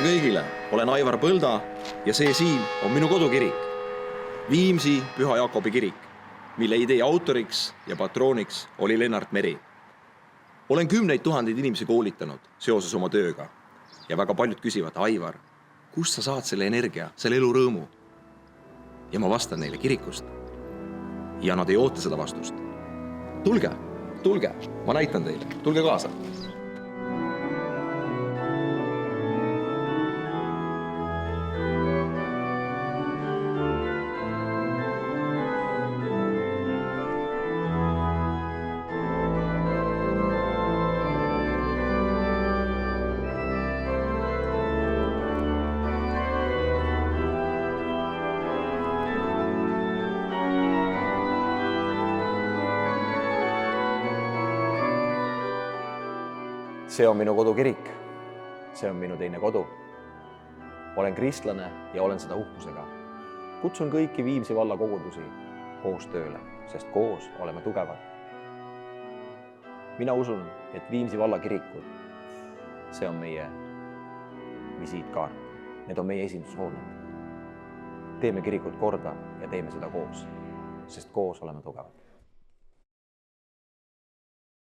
tere kõigile, olen Aivar Põlda ja see siin on minu kodukirik, Viimsi Püha Jaakobi kirik, mille idee autoriks ja patrooniks oli Lennart Meri. Olen kümneid tuhandeid inimesi koolitanud seoses oma tööga ja väga paljud küsivad, Aivar, kust sa saad selle energia, selle elurõõmu? Ja ma vastan neile kirikust. Ja nad ei oota seda vastust. Tulge, ma näitan teile, tulge kaasa. See on minu kodukirik, see on minu teine kodu. Olen kristlane ja olen seda uhkusega. Kutsun kõiki Viimsi valla kogudusi koos tööle, sest koos oleme tugevad. Mina usun, et Viimsi valla kirikud, see on meie visiitkaart. Need on meie esindushooned. Teeme kirikut korda ja teeme seda koos, sest koos oleme tugevad.